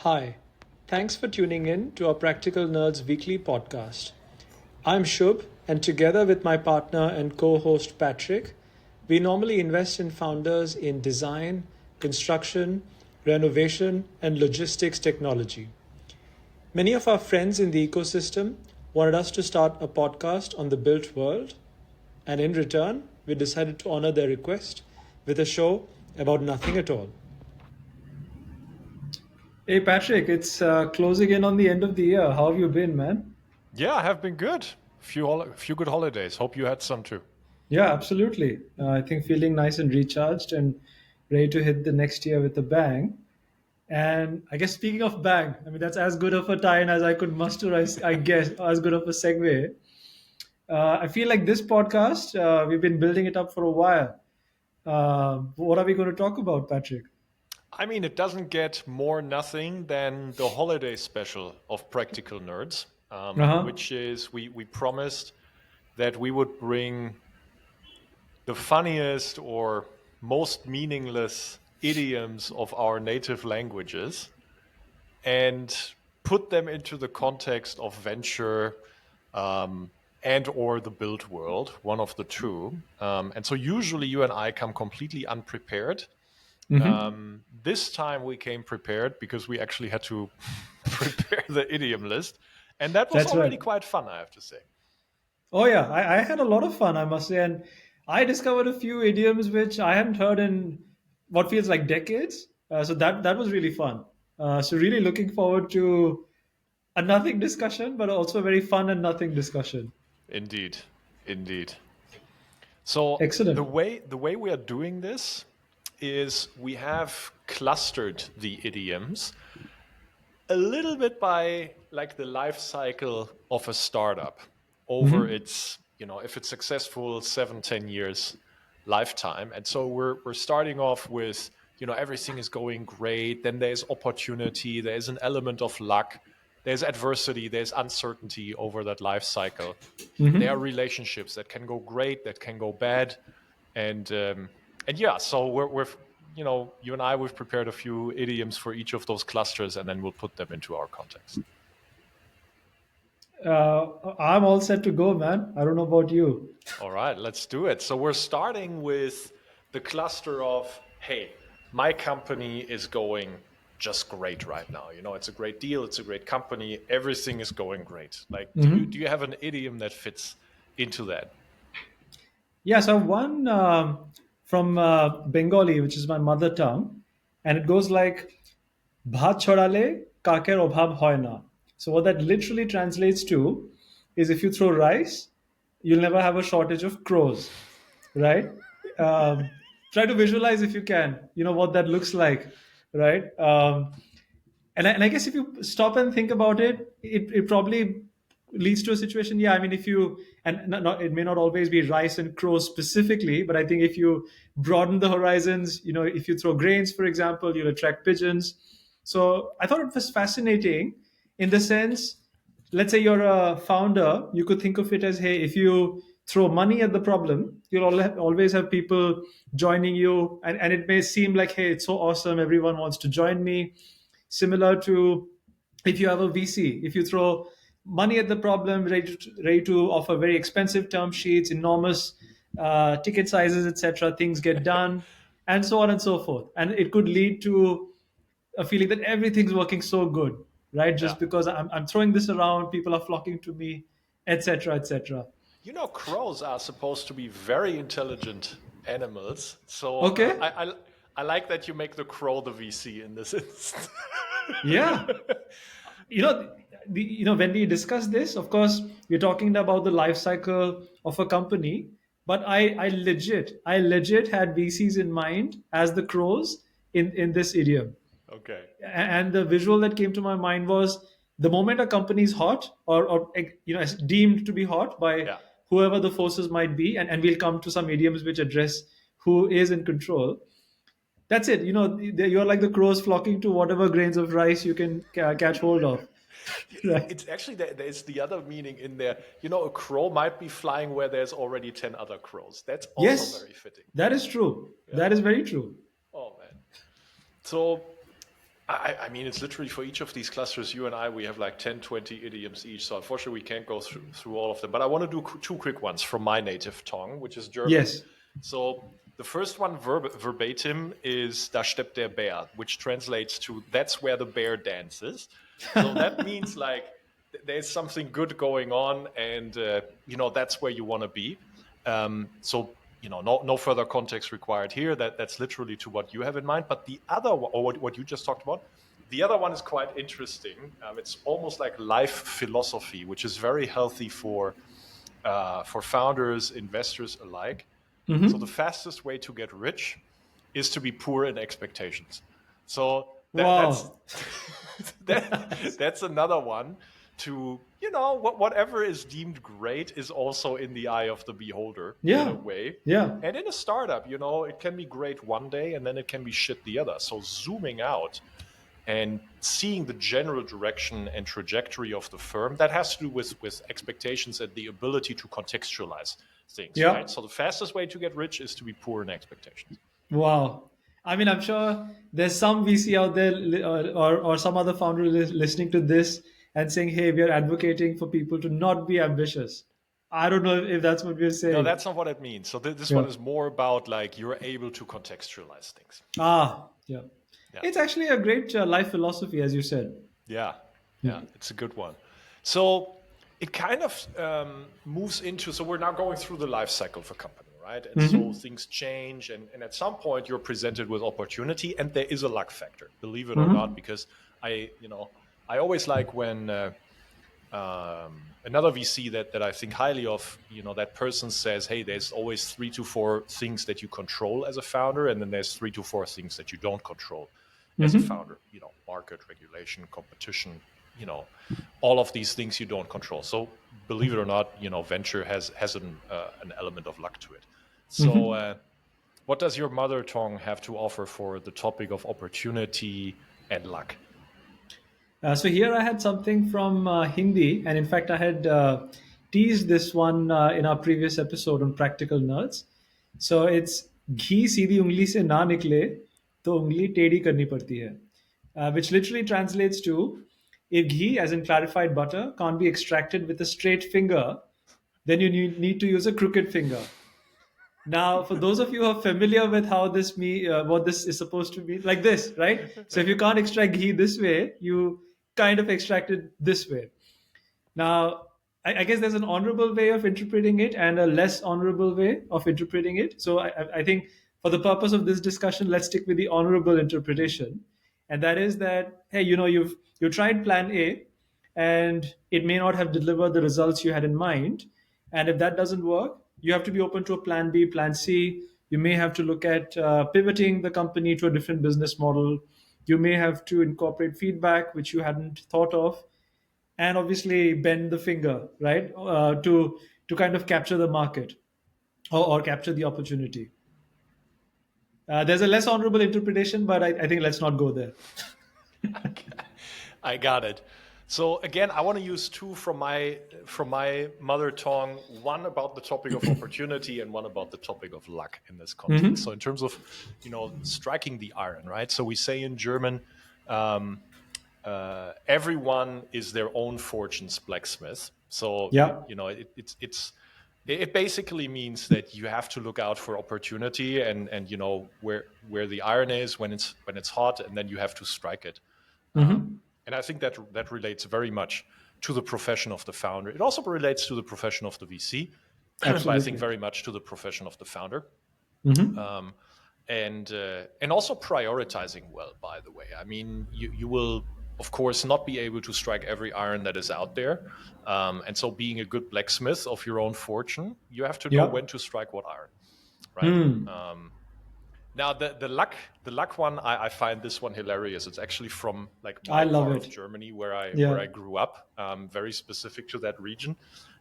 Hi, thanks for tuning in to our Practical Nerds weekly podcast. I'm Shub, and together with my partner and co host Patrick, we normally invest in founders in design, construction, renovation, and logistics technology. Many of our friends in the ecosystem wanted us to start a podcast on the built world, and in return, we decided to honor their request with a show about nothing at all. Hey Patrick, it's closing in on the end of the year. How have you been, man? Yeah, I have been good. Few good holidays. Hope you had some too. Yeah, absolutely. I think feeling nice and recharged and ready to hit the next year with a bang. And I guess speaking of bang, I mean, that's as good of a tie-in as I could muster, I guess, as good of a segue. I feel like this podcast, we've been building it up for a while. What are we going to talk about, Patrick? I mean, it doesn't get more nothing than the holiday special of Practical Nerds, Uh-huh. which is we promised that we would bring the funniest or most meaningless idioms of our native languages and put them into the context of venture and or the built world, one of the two. And so usually you and I come completely unprepared. Mm-hmm. This time we came prepared because we actually had to prepare the idiom list. And that was That's already right. quite fun, I have to say. Oh yeah, I had a lot of fun, I must say, and I discovered a few idioms which I hadn't heard in what feels like decades. So that was really fun. So really looking forward to a nothing discussion, but also a very fun and nothing discussion. Indeed. Indeed. So the Excellent. way we are doing this is we have clustered the idioms a little bit by like the life cycle of a startup over Hmm. its, if it's successful, 7-10 years lifetime. And so we're starting off with, everything is going great. Then there's opportunity. There's an element of luck. There's adversity. There's uncertainty over that life cycle. There are Hmm. relationships that can go great, that can go bad. And yeah, so we're you and I, we've prepared a few idioms for each of those clusters, and then we'll put them into our context. I'm all set to go, man. I don't know about you. All right, let's do it. So we're starting with the cluster of, hey, my company is going just great right now. It's a great deal. It's a great company. Everything is going great. Like, do you have an idiom that fits into that? Yeah, so one from Bengali, which is my mother tongue, and it goes like ভাত ছড়ালে কাকের অভাব হয় না. So what that literally translates to is if you throw rice, you'll never have a shortage of crows, right? Um, Try to visualize if you can, what that looks like, right? And I guess if you stop and think about it, it probably leads to a situation. Yeah, I mean, if you and not it may not always be rice and crows specifically, but I think if you broaden the horizons, if you throw grains, for example, you'll attract pigeons. So I thought it was fascinating in the sense, let's say you're a founder, you could think of it as, hey, if you throw money at the problem, always have people joining you, and it may seem like, hey, it's so awesome, everyone wants to join me. Similar to if you have a VC, if you throw money at the problem, ready to offer very expensive term sheets, enormous ticket sizes, etc., things get done, and so on and so forth. And it could lead to a feeling that everything's working so good, right? Yeah. Just because I'm throwing this around, people are flocking to me, etc., etc. Crows are supposed to be very intelligent animals. So Okay. I like that you make the crow the VC in this instance. Yeah. you know when we discuss this, of course we're talking about the life cycle of a company, but I legit had VCs in mind as the crows in this idiom. Okay. And the visual that came to my mind was the moment a company is hot, or is deemed to be hot by Yeah. whoever the forces might be, and we'll come to some idioms which address who is in control. That's it. You're like the crows flocking to whatever grains of rice you can catch hold of. Right. It's actually there's the other meaning in there. A crow might be flying where there's already 10 other crows. That's also Yes, very fitting. that is true. Yeah. That is very true. Oh man. So I mean, it's literally for each of these clusters, you and I, we have like 10, 20 idioms each. So unfortunately, we can't go through all of them. But I want to do two quick ones from my native tongue, which is German. Yes. So the first one verbatim is Da steppt der Bär, which translates to that's where the bear dances. So that means like there's something good going on, and that's where you want to be. So no further context required here. That's literally to what you have in mind. But the other one, or what you just talked about, the other one is quite interesting. It's almost like life philosophy, which is very healthy for founders, investors alike. So the fastest way to get rich is to be poor in expectations. So that's Wow. that's another one to whatever is deemed great is also in the eye of the beholder in a Yeah. way. Yeah. And in a startup, it can be great one day and then it can be shit the other. So zooming out and seeing the general direction and trajectory of the firm, that has to do with expectations and the ability to contextualize things, Yeah. right? So the fastest way to get rich is to be poor in expectations. Wow. I mean, I'm sure there's some VC out there or some other founder listening to this and saying, hey, we are advocating for people to not be ambitious. I don't know if that's what we're No, saying. that's not what it means. So this Yeah. one is more about like you're able to contextualize things. Yeah. Yeah. It's actually a great life philosophy, as you said. Yeah, yeah, it's a good one. So it kind of moves into, so we're now going through the life cycle of a company, right? And so things change, and at some point you're presented with opportunity, and there is a luck factor, believe it or not, because I always like when another VC that I think highly of, that person says, hey, there's always 3 to 4 things that you control as a founder, and then there's 3 to 4 things that you don't control as a founder, market, regulation, competition, all of these things you don't control. So believe it or not, venture has an element of luck to it. So what does your mother tongue have to offer for the topic of opportunity and luck? So here I had something from Hindi, and in fact, I had teased this one in our previous episode on practical nerds. So it's घी सीधी उंगली से ना निकले तो उंगली टेढ़ी करनी पड़ती है, which literally translates to if ghee, as in clarified butter, can't be extracted with a straight finger, then you need to use a crooked finger. Now, for those of you who are familiar with how what this is supposed to be, like this, right? So if you can't extract ghee this way, you kind of extract it this way. Now, I guess there's an honorable way of interpreting it and a less honorable way of interpreting it. So I think for the purpose of this discussion, let's stick with the honorable interpretation, and that is that hey, you tried Plan A, and it may not have delivered the results you had in mind, and if that doesn't work, you have to be open to a Plan B, Plan C. You may have to look at pivoting the company to a different business model. You may have to incorporate feedback which you hadn't thought of, and obviously bend the finger, right, to kind of capture the market or capture the opportunity. There's a less honorable interpretation, but I think let's not go there. I got it. So again, I want to use two from my mother tongue. One about the topic of opportunity, and one about the topic of luck in this context. So in terms of striking the iron, right? So we say in German, everyone is their own fortune's blacksmith. So Yeah. it basically means that you have to look out for opportunity and where the iron is when it's hot, and then you have to strike it. And I think that relates very much to the profession of the founder. It also relates to the profession of the VC, but I think Absolutely. very much to the profession of the founder. And also prioritizing well, by the way. I mean, you will, of course, not be able to strike every iron that is out there. And so being a good blacksmith of your own fortune, you have to know Yeah. when to strike what iron, right? Now the luck one, I find this one hilarious. It's actually from like I my love part of it. Germany where I Yeah. grew up, very specific to that region.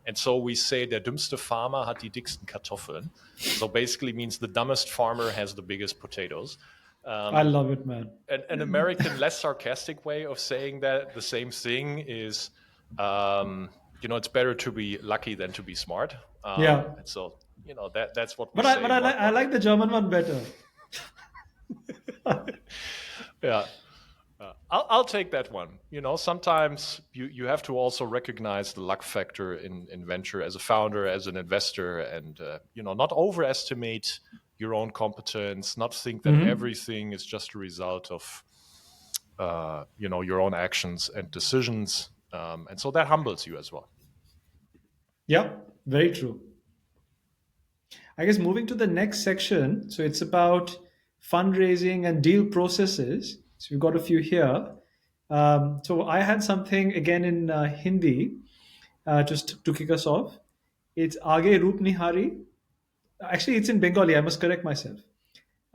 And so we say der dümmste Farmer hat die dicksten Kartoffeln. So basically means the dumbest farmer has the biggest potatoes. I love it, man. An American, less sarcastic way of saying that the same thing is, it's better to be lucky than to be smart. Yeah. And so that's what we But I say. but I like the German one better. Yeah. I'll take that one. Sometimes you have to also recognize the luck factor in venture as a founder, as an investor, and not overestimate your own competence. Not think that Hmm. everything is just a result of your own actions and decisions, and so that humbles you as well. Yeah, very true. I guess moving to the next section, so it's about fundraising and deal processes. So we've got a few here. So I had something again in Hindi, just to kick us off. It's Aage Roop Nihari. Actually, it's in Bengali. I must correct myself.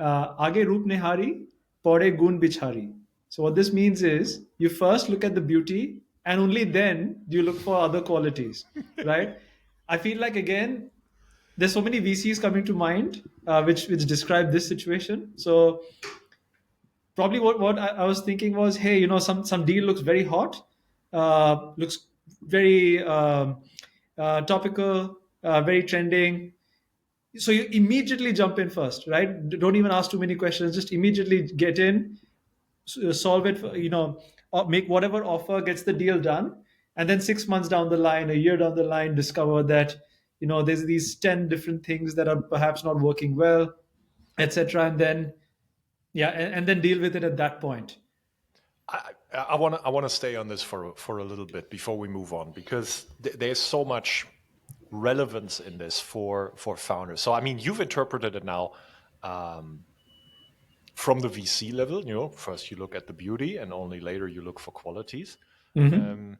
Aage Roop Nihari, Pore Gun Bichari. So what this means is you first look at the beauty and only then you look for other qualities, right? I feel like again there's so many VCs coming to mind, which describe this situation. So probably what I was thinking was, hey, some deal looks very hot, looks very topical, very trending. So you immediately jump in first, right? Don't even ask too many questions. Just immediately get in, solve it. Or make whatever offer gets the deal done, and then 6 months down the line, a year down the line, discover that there's these 10 different things that are perhaps not working well, etc. And then yeah, and then deal with it at that point. I want to stay on this for a little bit before we move on, because there's so much relevance in this for founders. So I mean, you've interpreted it now from the VC level. First you look at the beauty, and only later you look for qualities. Hmm. Um,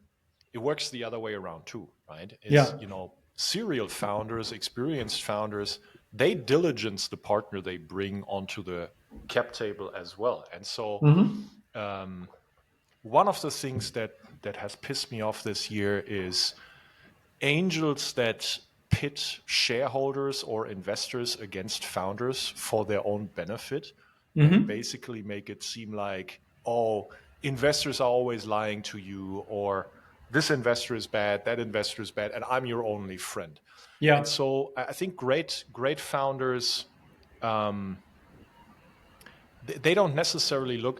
it works the other way around too, right? It's Yeah. serial founders, experienced founders. They diligence the partner they bring onto the cap table as well, and so. Hmm. Um, One of the things that has pissed me off this year is angels that pit shareholders or investors against founders for their own benefit, and Hmm. basically make it seem like, oh, investors are always lying to you, or this investor is bad, that investor is bad, and I'm your only friend. And Yeah. so I think great founders, um, they don't necessarily look.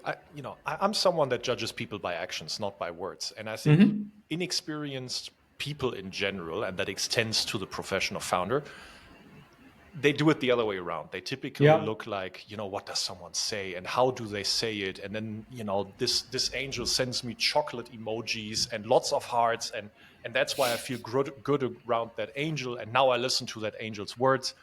I'm someone that judges people by actions, not by words, and I think Hmm. inexperienced people in general, and that extends to the profession of founder, they do it the other way around. They typically Yeah. look like, what does someone say and how do they say it, and then this angel sends me chocolate emojis and lots of hearts, and that's why I feel good around that angel, and now I listen to that angel's words.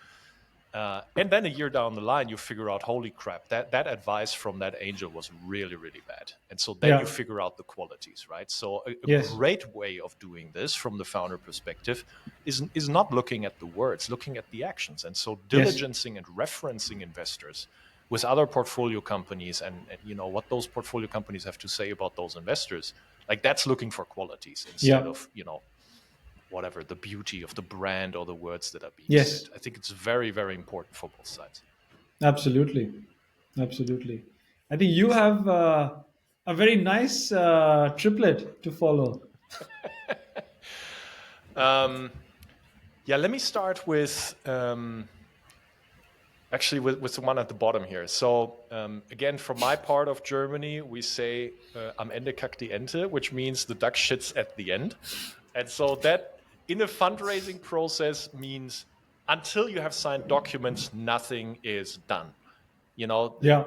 And then a year down the line, you figure out, holy crap, that advice from that angel was really, really bad. And so then you Yeah. figure out the qualities, right? So a Yes. great way of doing this from the founder perspective is not looking at the words, looking at the actions. And so Yes. diligencing and referencing investors with other portfolio companies, and what those portfolio companies have to say about those investors, like that's looking for qualities instead Yeah. of, whatever the beauty of the brand or the words that are being said. Yes. I think it's very, very important for both sides. Absolutely. Absolutely. I think you have a very nice triplet to follow. Um, yeah, let me start with actually with the one at the bottom here. So again, from my part of Germany, we say am Ende kackt die Ente, which means the duck shits at the end. And so that in a fundraising process means until you have signed documents, nothing is done. You know, Yeah.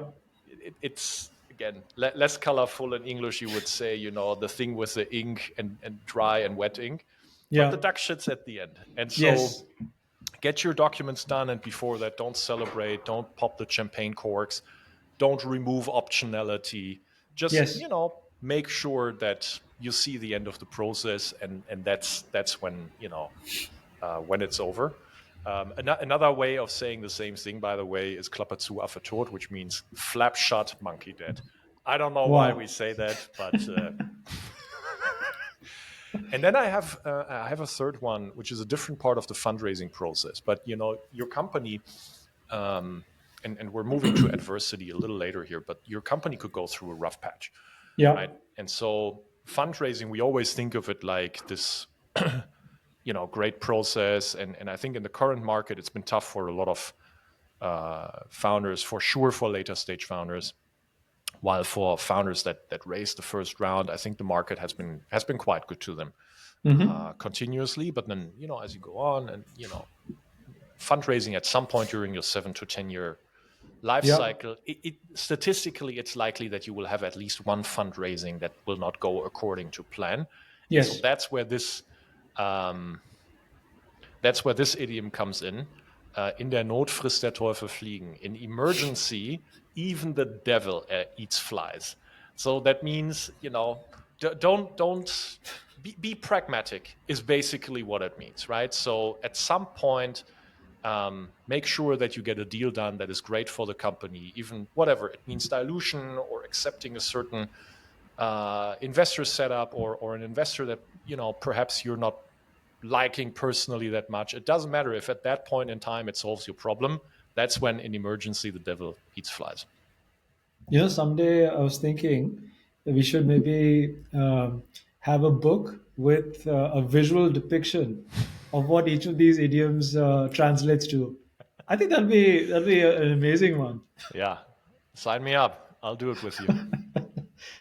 it's again less colorful in English. You would say, the thing with the ink and dry and wet ink, but the Yeah. duck shits at the end. And so Yes. get your documents done, and before that, don't celebrate, don't pop the champagne corks, don't remove optionality. Just Yes. make sure that you see the end of the process, and that's when it's over. Another way of saying the same thing, by the way, is Klappe zu, Affe tot, which means flap shut, monkey dead. I don't know why we Wow. say that, but and then I have a third one, which is a different part of the fundraising process. But your company, um, and we're moving to adversity a little later here, but your company could go through a rough patch, Yeah. right? And so fundraising, we always think of it like this great process, and I think in the current market it's been tough for a lot of founders, for sure, for later stage founders. While for founders that raised the first round, I think the market has been quite good to them continuously. But then, as you go on and fundraising at some point during your 7 to 10 year life Yeah. cycle, statistically, it's likely that you will have at least one fundraising that will not go according to plan. And so Yes. um, that's where this idiom comes in. In der Not frisst der Teufel Fliegen. In emergency, even the devil eats flies. So that means, don't be pragmatic is basically what it means, right? So at some point, make sure that you get a deal done that is great for the company, even whatever it means, dilution or accepting a certain investor setup, or an investor that perhaps you're not liking personally that much. It doesn't matter if at that point in time it solves your problem. That's when in emergency the devil eats flies. Someday I was thinking that we should maybe have a book with a visual depiction of what each of these idioms translates to. I think that'll be an amazing one. Yeah, sign me up. I'll do it with you.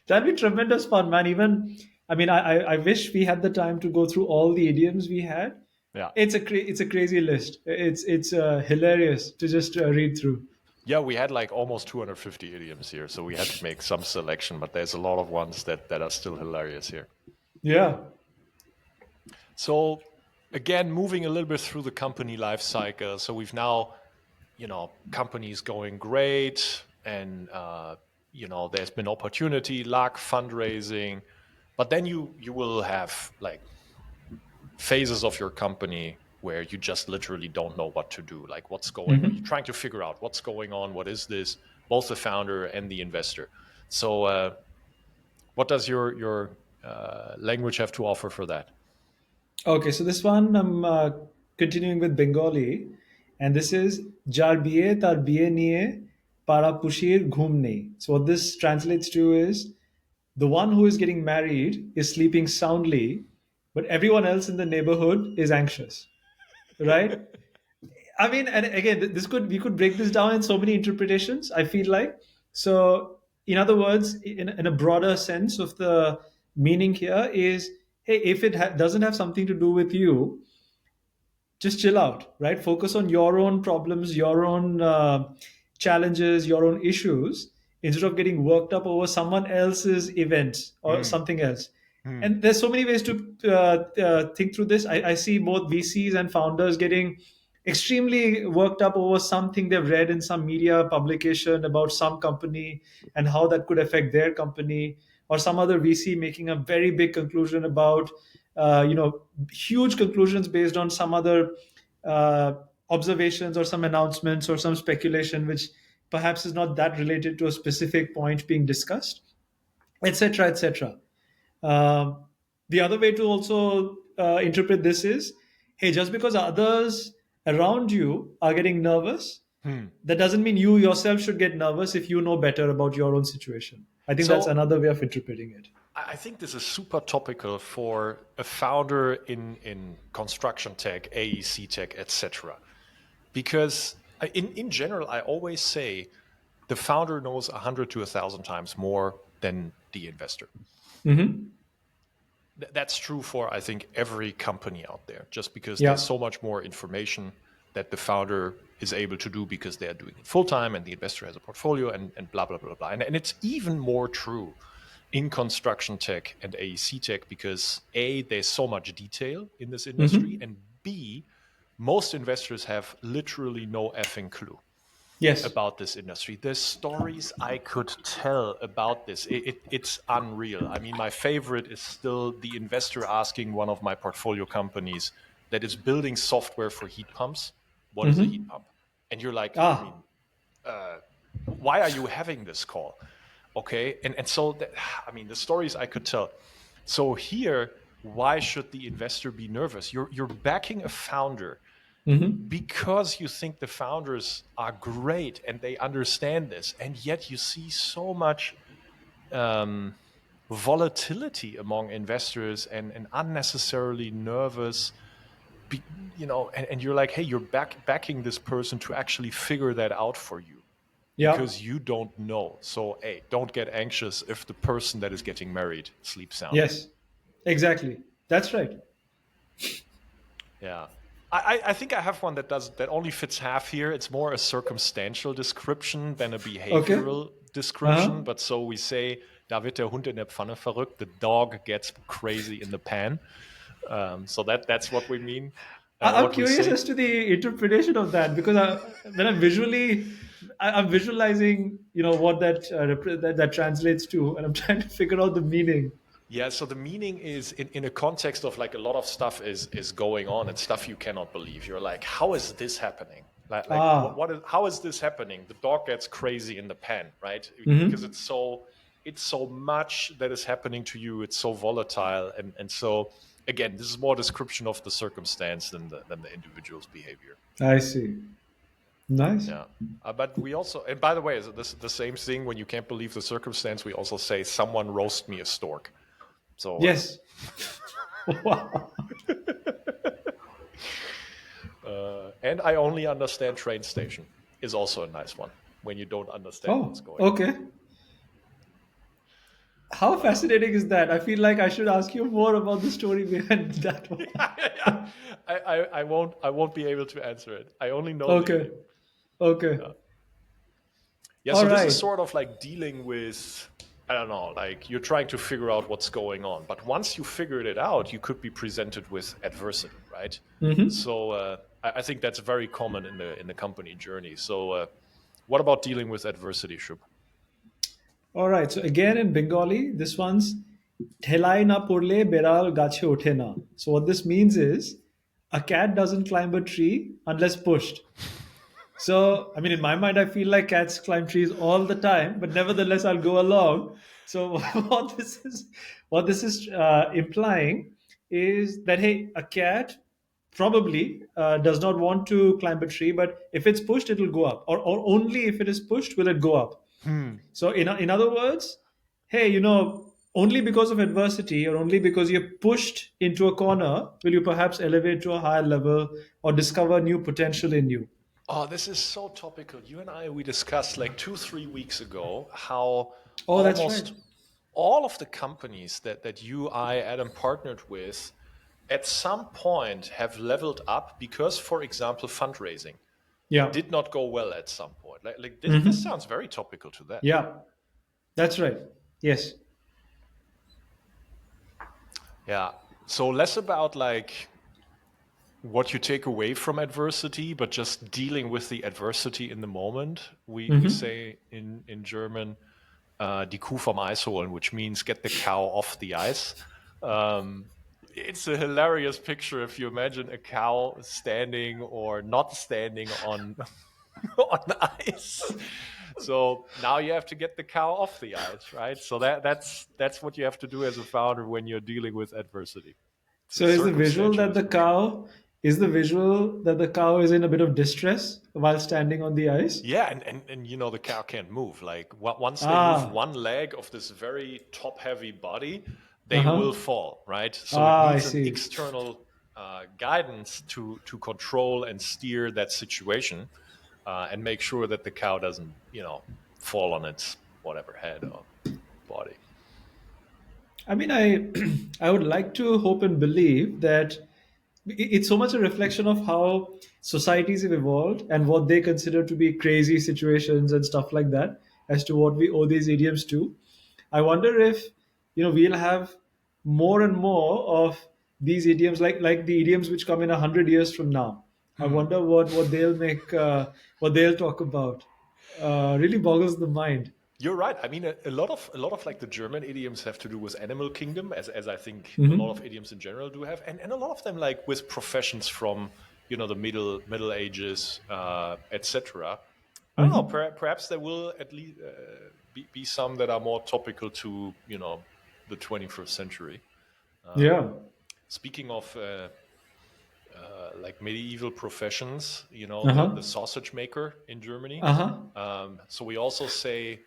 That'd be tremendous fun, man. Even, I mean, I wish we had the time to go through all the idioms we had. Yeah. It's a crazy list. It's hilarious to just read through. Yeah, we had like almost 250 idioms here, so we had to make some selection, but there's a lot of ones that are still hilarious here. Yeah. So again, moving a little bit through the company life cycle. So we've now, companies going great, and there's been opportunity, luck, fundraising, but then you will have like phases of your company where you just literally don't know what to do, like what's going on. You're trying to figure out what's going on, what is this, both the founder and the investor. So what does your language have to offer for that? Okay, so this one I'm continuing with Bengali, and this is jar biye tar biye niye para pushir ghum nei. So what this translates to is the one who is getting married is sleeping soundly, but everyone else in the neighborhood is anxious, right? I mean, and again, this could we could break this down in so many interpretations. I feel like so. In other words, in a broader sense of the meaning here is, hey, if it doesn't have something to do with you, just chill out, right? Focus on your own problems, your own challenges, your own issues, instead of getting worked up over someone else's events or Hmm. something else. Hmm. And there's so many ways to think through this. I see both VCs and founders getting extremely worked up over something they've read in some media publication about some company and how that could affect their company, or some other VC making a very big conclusion about huge conclusions based on some other uh, observations or some announcements or some speculation which perhaps is not that related to a specific point being discussed, etc., etc. The other way to also interpret this is, hey, just because others around you are getting nervous, Hmm. that doesn't mean you yourself should get nervous if you know better about your own situation. I think that's So another way of interpreting it. I think this is super topical for a founder in construction tech, AEC tech, etc. Because in general, I always say the founder knows 100 to 1,000 times more than the investor. Hmm. That's true for, I think, every company out there, just because there's Yeah. so much more information that the founder is able to do because they're doing it full time and the investor has a portfolio, and blah, blah, blah, blah. And it's even more true in construction tech and AEC tech because A, there's so much detail in this industry, Hmm. and B, most investors have literally no effing clue Yes. about this industry. The stories I could tell about this, it's unreal. I mean, my favorite is still the investor asking one of my portfolio companies that is building software for heat pumps, what is a heat Hmm. pump? And you're like, I Ah. mean, why are you having this call? Okay. And so, I mean, the stories I could tell. So here, why should the investor be nervous? You're backing a founder Hmm. because you think the founders are great and they understand this, and yet you see so much um, volatility among investors, and unnecessarily nervous. And you're like, hey, you're backing this person to actually figure that out for you. Yeah. because you don't know. So, hey, don't get anxious if the person that is getting married sleeps soundly. Yes. Exactly. That's right. Yeah. I think I have one that only fits half here. It's more a circumstantial description than a Okay. behavioral description. Uh-huh. But so we say, da wird der Hund in der Pfanne verrückt. The dog gets crazy in the pan. So that's what we mean. I'm What we curious say. as to the interpretation of that because when I'm visualizing, what that translates to, and I'm trying to figure out the meaning. Yeah, so the meaning is in a context of like a lot of stuff is going on and stuff you cannot believe. You're like, how is this happening? Like Ah. how is this happening? The dog gets crazy in the pen, right? Because Mm-hmm. it's so much that is happening to you. It's so volatile, and so again, this is more description of the circumstance than the individual's behavior. I see. Nice. Yeah. But we also, and by the way, is this the same thing when you can't believe the circumstance? We also say, someone roast me a stork. So, Yes. Wow. and I only understand train station is also a nice one when you don't understand what's Oh, going on. okay. How fascinating is that? I feel like I should ask you more about the story behind that one. Yeah. I won't be able to answer it. I only know the Okay. idiom. Okay. Yeah. Yeah, All so this is right. sort of like dealing with, I don't know, like you're trying to figure out what's going on. But once you figured it out, you could be presented with adversity, right? Mm-hmm. So I think that's very common in the company journey. So what about dealing with adversity, Shub? All right. So again in Bengali, this one's "Thelai na porle beral gache othe na." So what this means is a cat doesn't climb a tree unless pushed. So, I mean, in my mind, I feel like cats climb trees all the time, but nevertheless, I'll go along. So, what this is implying is that hey, a cat probably does not want to climb a tree, but if it's pushed, it'll go up, or only if it is pushed will it go up. Hmm. So, in other words, hey, only because of adversity or only because you're pushed into a corner will you perhaps elevate to a higher level or discover new potential in you. Oh, this is so topical. You and I, we discussed like 3 weeks ago how Oh, that's right. almost all of the companies that you, I, Adam partnered with at some point have leveled up because, for example, fundraising Yeah. did not go well at some point. Like this Hmm. sounds very topical to that. Yeah, that's right. Yes. Yeah. So less about like what you take away from adversity, but just dealing with the adversity in the moment. We Hmm. say in German, die Kuh vom Eis holen, which means get the cow off the ice. Um, it's a hilarious picture if you imagine a cow standing or not standing on on ice. So now you have to get the cow off the ice, right? So that's what you have to do as a founder when you're dealing with adversity. It's a So is the visual circumstantial that the description. cow is the visual that the cow is in a bit of distress while standing on the ice? Yeah, and the cow can't move. Like once they move Ah. one leg of this very top-heavy body, they will Uh-huh. fall, right? So it Ah, I needs an see. external guidance to control and steer that situation, and make sure that the cow doesn't, fall on its whatever head or body. I mean, I I would like to hope and believe that it's so much a reflection of how societies have evolved and what they consider to be crazy situations and stuff like that as to what we owe these idioms to. I wonder if we'll have more and more of these idioms like the idioms which come in 100 years from now. I Hmm. wonder what they'll make what they'll talk about. Really boggles the mind. You're right. I mean, a lot of like the German idioms have to do with animal kingdom, as I think a lot of Hmm. idioms in general do have, and a lot of them like with professions from the Middle Ages, etc. I don't know. Hmm. Perhaps there will at least be some that are more topical to the 21st century. Um, Yeah. Speaking of like medieval professions, the Uh-huh. sausage maker in Germany. Uh-huh. So we also say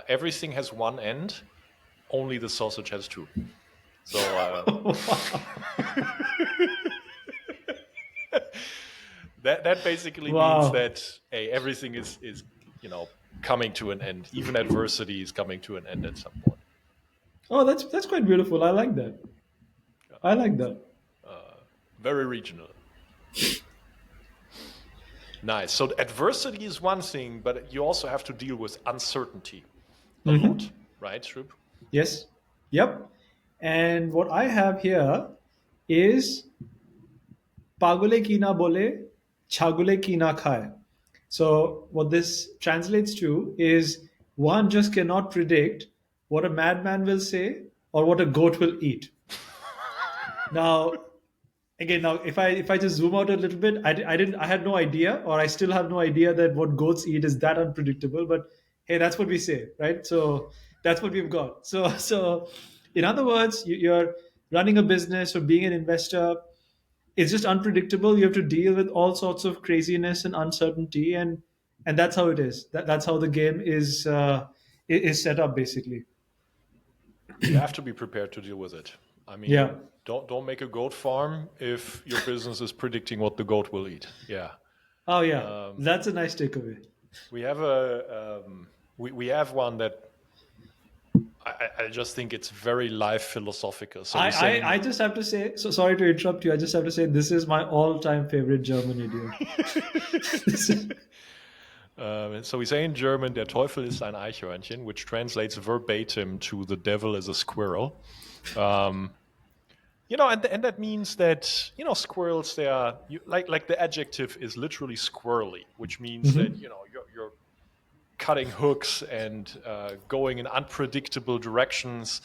everything has one end, only the sausage has two. So that basically means Wow. that hey, everything is you know coming to an end. Even adversity is coming to an end at some point. Oh, that's quite beautiful. I like that. I like that. Very regional. Nice. So adversity is one thing, but you also have to deal with uncertainty a lot, right, Shub? Yes. Yep. And what I have here is pagule ki na bole, chagule ki na khaye. So what this translates to is one just cannot predict what a madman will say or what a goat will eat. Now, again, now if I just zoom out a little bit, I had no idea, or I still have no idea that what goats eat is that unpredictable. But hey, that's what we say, right? So that's what we've got. So in other words, you're running a business or being an investor. It's just unpredictable. You have to deal with all sorts of craziness and uncertainty, and that's how it is. That's how the game is set up, basically. You have to be prepared to deal with it. I Yeah. mean, don't make a goat farm if your business is predicting what the goat will eat. Yeah. Oh yeah, that's a nice takeaway. We have we have one that I just think it's very life philosophical. So I, we're I saying, I just have to say, so sorry to interrupt you. I just have to say this is my all-time favorite German idiom. This is, so we say in German, der Teufel ist ein Eichhörnchen, which translates verbatim to the devil is a squirrel. And that means that squirrels, they are like the adjective is literally squirrely, which means that you're cutting hooks and going in unpredictable directions,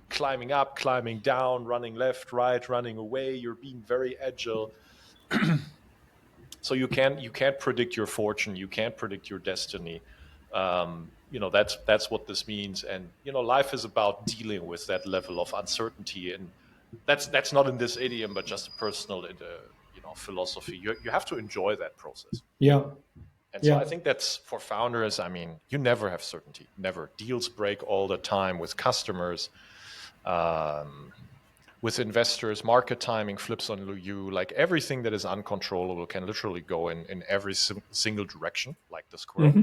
climbing up, climbing down, running left, right, running away. You're being very agile. So you can't predict your fortune. You can't predict your destiny. That's what this means. And life is about dealing with that level of uncertainty. And that's not in this idiom, but just a personal philosophy. You have to enjoy that process. yeah, And so I yeah. think that's for founders. I mean, you never have certainty. Never. Deals break all the time with customers. With investors, market timing flips on you. Like everything that is uncontrollable can literally go in every single direction, like the squirrel.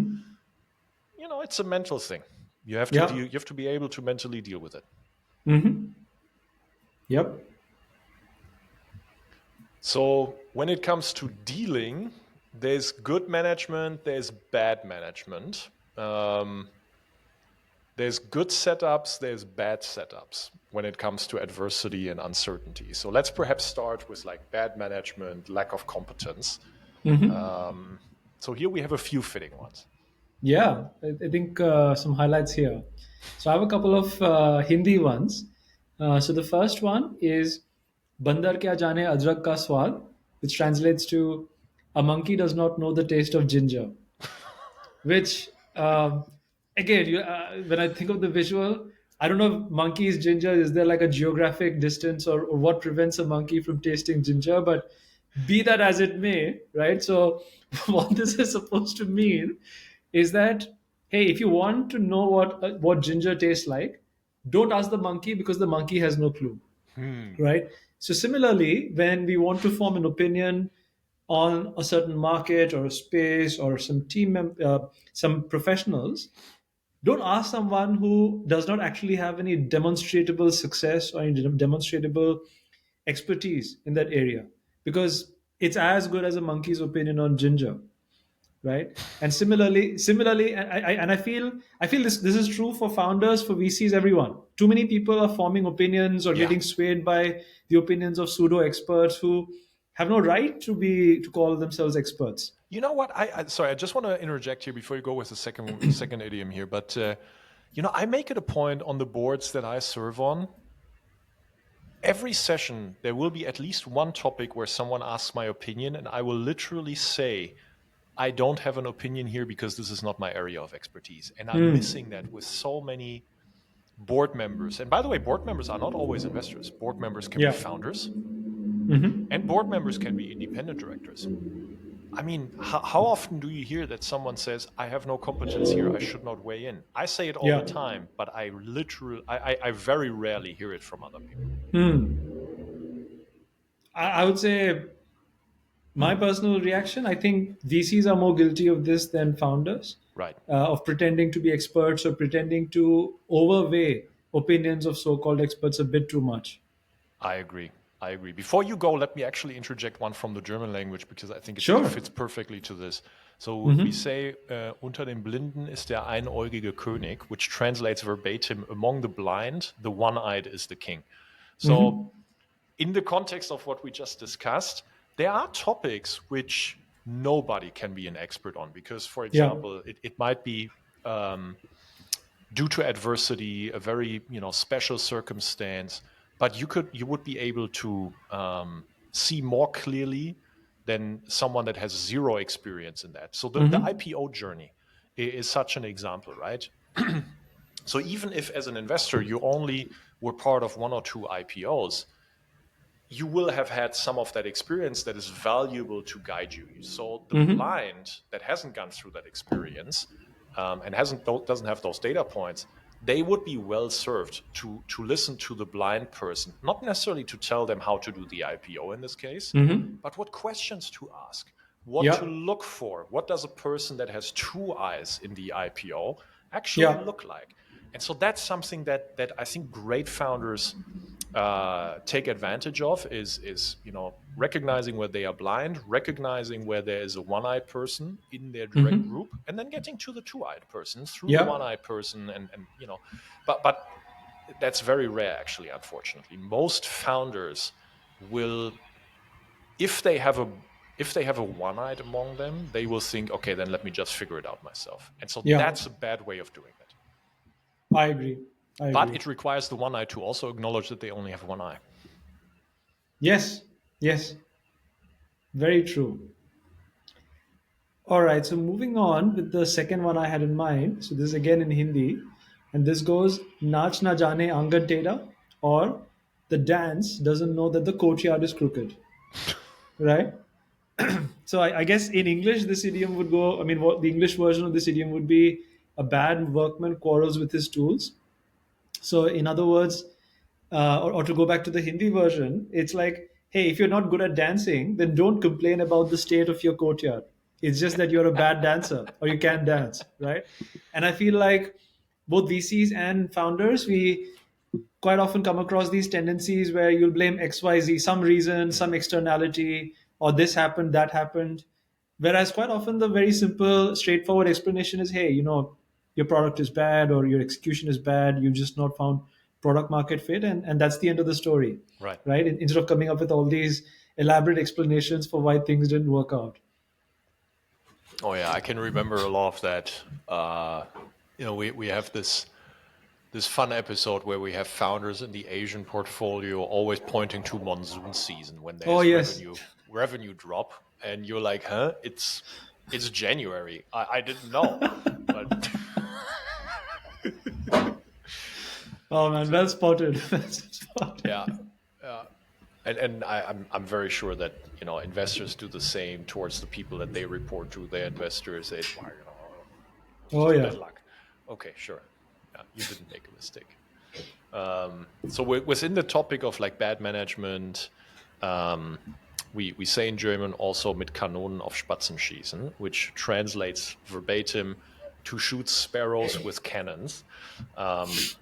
It's a mental thing. You have to Yeah. deal. You have to be able to mentally deal with it. Yep. So when it comes to dealing, there's good management, there's bad management. There's good setups, there's bad setups when it comes to adversity and uncertainty. So let's perhaps start with like bad management, lack of competence. So here we have a few fitting ones. Yeah, I think some highlights here. So I have a couple of Hindi ones. So the first one is "Bandar kya jane adrak ka swad," which translates to "A monkey does not know the taste of ginger." Which again, when I think of the visual, I don't know if monkeys ginger, is there like a geographic distance, or what prevents a monkey from tasting ginger? But be that as it may, right? So what this is supposed to mean is that, hey, if you want to know what ginger tastes like, don't ask the monkey, because the monkey has no clue, right? So similarly, when we want to form an opinion on a certain market or a space or some professionals, don't ask someone who does not actually have any demonstrable success or any demonstrable expertise in that area, because it's as good as a monkey's opinion on ginger, right? And similarly, and I feel this is true for founders, for VCs, everyone. Too many people are forming opinions or Yeah. getting swayed by the opinions of pseudo experts who have no right to call themselves experts. You know what? Sorry, I just want to interject here before you go with the second idiom here. But I make it a point on the boards that I serve on. Every session, there will be at least one topic where someone asks my opinion, and I will literally say, I don't have an opinion here because this is not my area of expertise. And I'm missing that with so many board members. And by the way, board members are not always investors. Board members can be Yeah. founders, and board members can be independent directors. I mean, how often do you hear that someone says, I have no competence here, I should not weigh in? I say it all Yeah. the time, but I very rarely hear it from other people. I would say, my personal reaction, I think VCs are more guilty of this than founders. Right. of pretending to be experts or pretending to overweigh opinions of so-called experts a bit too much. I agree. I agree. Before you go, let me actually interject one from the German language because I think it Sure. fits perfectly to this. So we say, unter den Blinden ist der einäugige König, which translates verbatim, among the blind, the one-eyed is the king. So in the context of what we just discussed, there are topics which nobody can be an expert on because, for Yeah. example, it might be um, due to adversity, a very special circumstance, but you would be able to see more clearly than someone that has zero experience in that. So the IPO journey is such an example, right? So even if as an investor you only were part of one or two IPOs, you will have had some of that experience that is valuable to guide you. So the blind that hasn't gone through that experience and doesn't have those data points, they would be well served to listen to the blind person, not necessarily to tell them how to do the IPO in this case, but what questions to ask, what to Yeah. look for, what does a person that has two eyes in the IPO actually Yeah. look like. And so that's something that I think great founders take advantage of is recognizing where they are blind, recognizing where there is a one-eyed person in their direct group, and then getting to the two-eyed person through the Yeah. one-eyed person, and but that's very rare actually. Unfortunately, most founders will, if they have a if they have a one-eyed among them, they will think, okay, then let me just figure it out myself, and so Yeah. that's a bad way of doing it. I agree. I But agree. it requires the one eye to also acknowledge that they only have one eye. Yes. Yes. Very true. All right. So moving on with the second one I had in mind. So this is again in Hindi, and this goes "Nach na jane angad teda," or the dance doesn't know that the courtyard is crooked. Right. So I guess in English this idiom would go. I mean, what the English version of this idiom would be: a bad workman quarrels with his tools. So, in other words, or to go back to the Hindi version, it's like, hey, if you're not good at dancing, then don't complain about the state of your courtyard. It's just that you're a bad dancer or you can't dance, right? And I feel like both VCs and founders, we quite often come across these tendencies where you'll blame XYZ, some reason, Mm, some externality, or this happened, that happened. Whereas quite often the very simple, straightforward explanation is, hey, your product is bad or your execution is bad, you've just not found product market fit, and that's the end of the story, right. right? Instead of coming up with all these elaborate explanations for why things didn't work out. Oh yeah, I can remember a lot of that. We have this fun episode where we have founders in the Asian portfolio always pointing to monsoon season when Oh, there's yes. revenue drop, and you're like, huh? It's January. I didn't know, but Oh, man, well so spotted. Well spotted. yeah. Uh, and I'm very sure that investors do the same towards the people that they report to their investors. Oh, Just yeah. bad luck. Okay, sure. Yeah, you didn't make a mistake. So within the topic of like bad management, um, we say in German also mit Kanonen auf Spatzen schießen, which translates verbatim to shoot sparrows with cannons.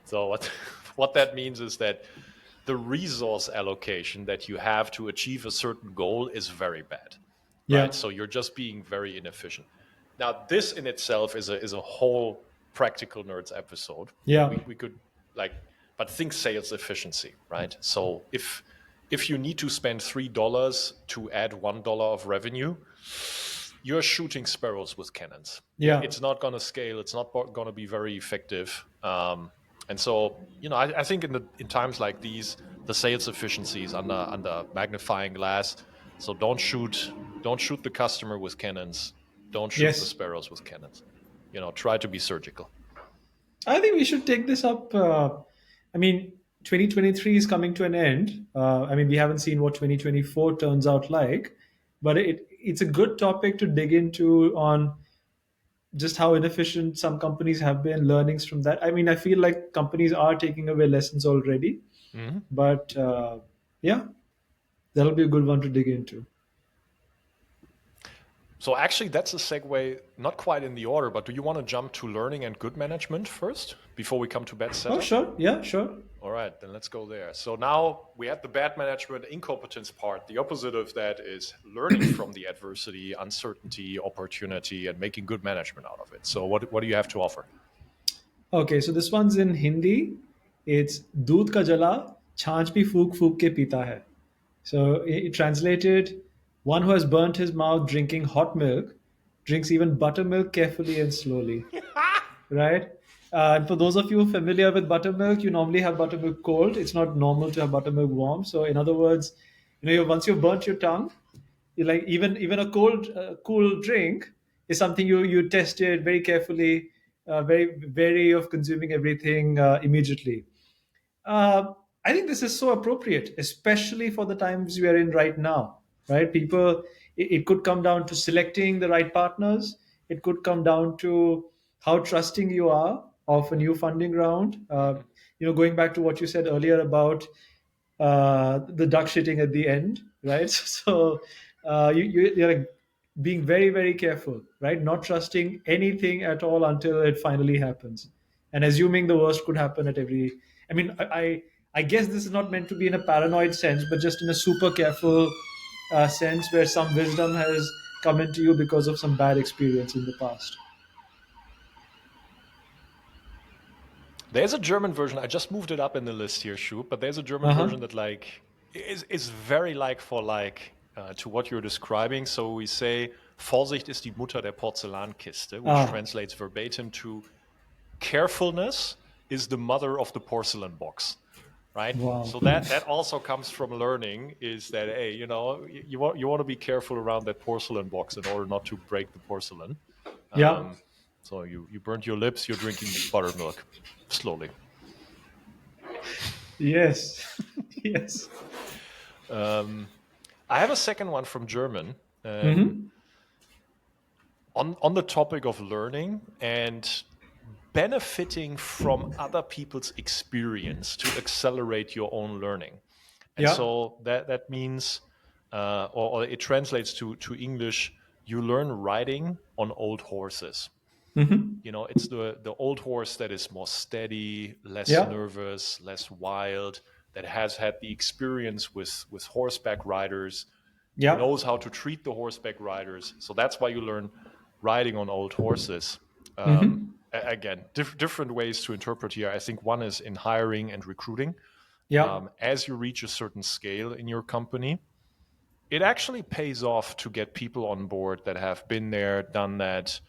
So what that means is that the resource allocation that you have to achieve a certain goal is very bad, right? Yeah. So you're just being very inefficient. Now, this in itself is a whole practical nerds episode. Yeah. We could like, but think sales efficiency, right? So if you need to spend $3 to add $1 of revenue, you're shooting sparrows with cannons. Yeah. It's not going to scale. It's not going to be very effective. And so, I think in times like these, the sales efficiency is under magnifying glass. So don't shoot the customer with cannons. Don't shoot the Yes. sparrows with cannons. Try to be surgical. I think we should take this up. I mean, 2023 is coming to an end. I mean, we haven't seen what 2024 turns out like, but it's a good topic to dig into on just how inefficient some companies have been, learnings from that. I mean, I feel like companies are taking away lessons already, Mhm. but yeah, that'll be a good one to dig into. So actually, that's a segue, not quite in the order, but do you want to jump to learning and good management first before we come to bad Oh, setup? sure. Yeah, sure. All right, then let's go there. So now we had the bad management, incompetence part. The opposite of that is learning from the adversity, uncertainty, opportunity, and making good management out of it. So what do you have to offer? Okay, so this one's in Hindi. It's दूध का जला छाछ भी फूक फूक के पीता है. So it translated, one who has burnt his mouth drinking hot milk drinks even buttermilk carefully and slowly. Right? And for those of you familiar with buttermilk, you normally have buttermilk cold. It's not normal to have buttermilk warm. So, in other words, once you've burnt your tongue, you like even a cool drink is something you tested very carefully, very wary of consuming everything immediately. uh, I think this is so appropriate, especially for the times we are in right now. Right, people. It could come down to selecting the right partners. It could come down to how trusting you are of a new funding round. Mhm. Going back to what you said earlier about the duck shitting at the end, right? So you're like being very, very careful, right? Not trusting anything at all until it finally happens, and assuming the worst could happen at every. I mean, I guess this is not meant to be in a paranoid sense, but just in a super careful sense where some wisdom has come into you because of some bad experience in the past. There's a German version. I just moved it up in the list here, Shub, but there's a German Uh huh. version that like is very like for like to what you're describing. So we say Vorsicht ist die Mutter der Porzellankiste, which Ah, translates verbatim to carefulness is the mother of the porcelain box, right? wow. So that also comes from learning is that hey, you want to be careful around that porcelain box in order not to break the porcelain. Yeah. Um, so you burnt your lips, you're drinking buttermilk slowly. Yes. Yes. Um, I have a second one from German Mm-hmm. on the topic of learning and benefiting from other people's experience to accelerate your own learning. And Yeah. so that means, or it translates to English, you learn riding on old horses. Mm-hmm. It's the old horse that is more steady, less Yeah. nervous, less wild, that has had the experience with horseback riders, Yeah. knows how to treat the horseback riders. So that's why you learn riding on old horses. Mm-hmm. Again, different ways to interpret here. I think one is in hiring and recruiting. Yeah. As you reach a certain scale in your company, it actually pays off to get people on board that have been there, done that,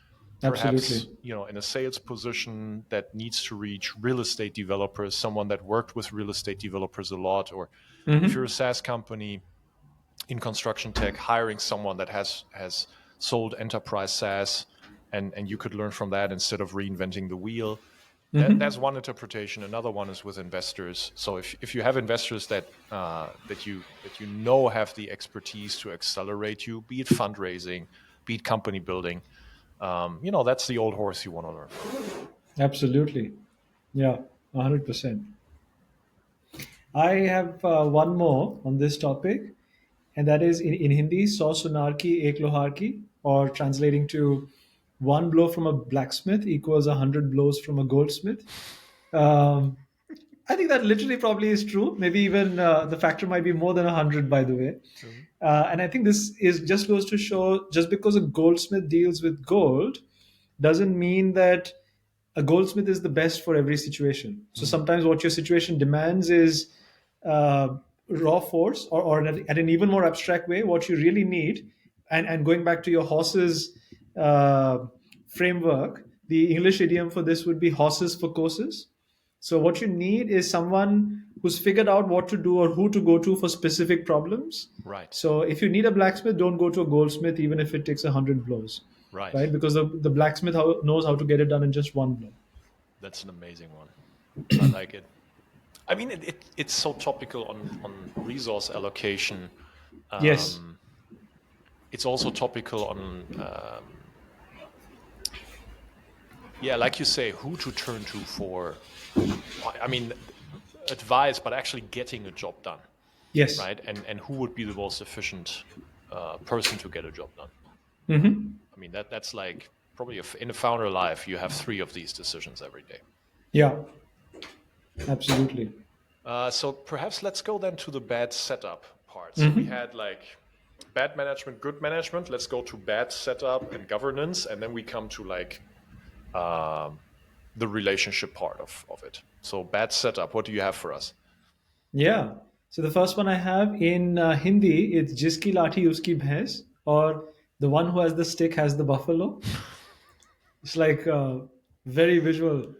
Absolutely. perhaps in a sales position that needs to reach real estate developers, someone that worked with real estate developers a lot, or if you're a Mm-hmm. SaaS company in construction tech, hiring someone that has sold enterprise SaaS, and you could learn from that instead of reinventing the wheel. That's Mm-hmm. one interpretation. Another one is with investors. So if you have investors that you know have the expertise to accelerate you, be it fundraising, be it company building, that's the old horse you want to learn from. Absolutely. Yeah. 100%. I have one more on this topic, and that is in Hindi, "Saw sunar ki ek lohar ki," or translating to one blow from a blacksmith equals 100 blows from a goldsmith. Um, I think that literally probably is true. Maybe even the factor might be more than 100, by the way. Mhm. And I think this is just goes to show, just because a goldsmith deals with gold doesn't mean that a goldsmith is the best for every situation. So Mhm. sometimes what your situation demands is raw force, or at an even more abstract way, what you really need. And going back to your horses uh, framework, the English idiom for this would be horses for courses. So what you need is someone who's figured out what to do or who to go to for specific problems. Right, So if you need a blacksmith, don't go to a goldsmith, even if it takes 100 blows, right. right? Because the blacksmith knows how to get it done in just one blow. That's an amazing one. I like it. I mean, it's so topical on resource allocation. Yes, Um, it's also topical on, yeah, like you say, who to turn to for, I mean, advice, but actually getting a job done, yes, right? And who would be the most efficient person to get a job done? Hmm. I mean, that's like probably in a founder life, you have three of these decisions every day. Yeah, absolutely. So perhaps let's go then to the bad setup part. So we Hmm. had like bad management, good management. Let's go to bad setup and governance, and then we come to like um, the relationship part of it. So bad setup. What do you have for us? Yeah. So the first one I have in Hindi, it's jiski lathi uski bhais, or the one who has the stick has the buffalo. It's like very visual.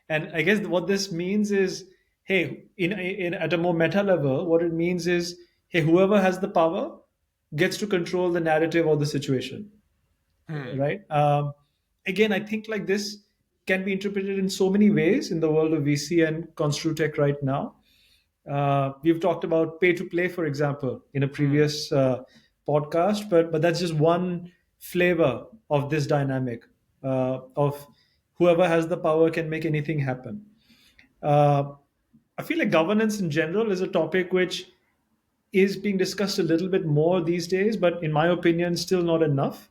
And I guess what this means is, hey, in at a more meta level, what it means is, hey, whoever has the power gets to control the narrative or the situation, Hmm. right? Again, I think like this can be interpreted in so many ways in the world of VC and constru-tech right now. We've talked about pay to play, for example, in a Hmm. previous podcast, but that's just one flavor of this dynamic of whoever has the power can make anything happen. Uh, I feel like governance in general is a topic which is being discussed a little bit more these days, but in my opinion, still not enough.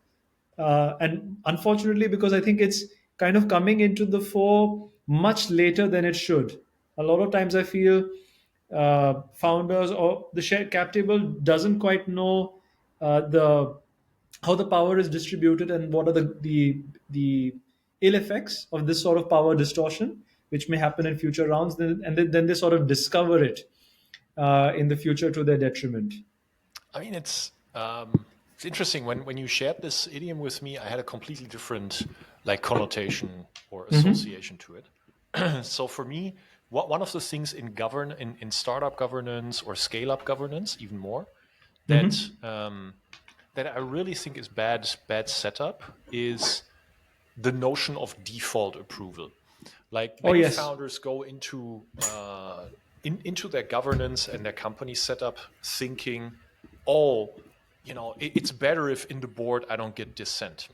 And unfortunately, because I think it's kind of coming into the fore much later than it should. A lot of times, I feel founders or the share cap table doesn't quite know the how the power is distributed and what are the ill effects of this sort of power distortion, which may happen in future rounds, then they sort of discover it in the future to their detriment. I mean, it's interesting when you shared this idiom with me. I had a completely different like connotation or Hmm. association to it. So for me, one of the things in startup governance or scale up governance, even more that Hmm. that I really think is bad setup is the notion of default approval. Like Oh many yes. founders go into their governance and their company setup thinking, oh, it's better if in the board I don't get dissent,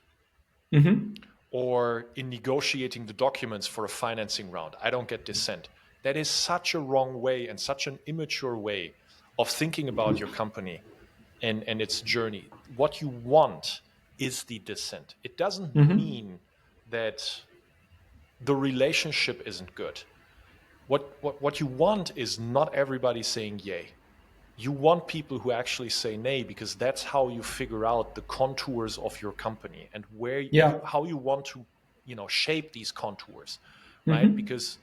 Hmm. or in negotiating the documents for a financing round I don't get dissent. That is such a wrong way and such an immature way of thinking about your company and its journey. What you want is the dissent. It doesn't Hmm. mean that the relationship isn't good. What you want is not everybody saying yay. You want people who actually say nay, because that's how you figure out the contours of your company and where Yeah. how you want to shape these contours, right? Hmm. Because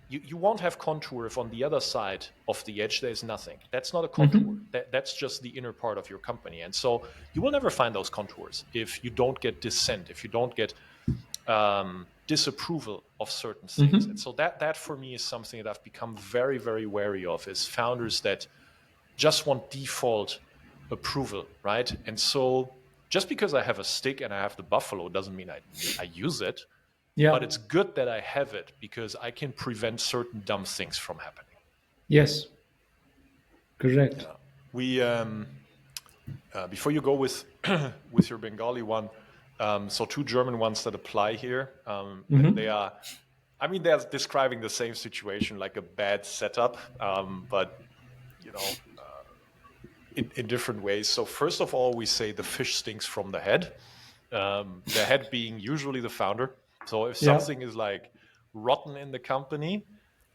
you won't have contour if on the other side of the edge there's nothing. That's not a contour. Hmm. That's just the inner part of your company. And so you will never find those contours if you don't get dissent, if you don't get disapproval of certain things. And Hmm. so that for me is something that I've become very, very wary of, is founders that just want default approval, right? And so just because I have a stick and I have the buffalo doesn't mean I use it, but Yeah. it's good that I have it because I can prevent certain dumb things from happening. Yes. Correct. Yeah. We before you go with with your Bengali one, so two German ones that apply here. They Hmm. are, I mean, they're describing the same situation, like a bad setup, but you know, in different ways. So first of all, we say the fish stinks from the head being usually the founder. So if Yeah. something is like rotten in the company,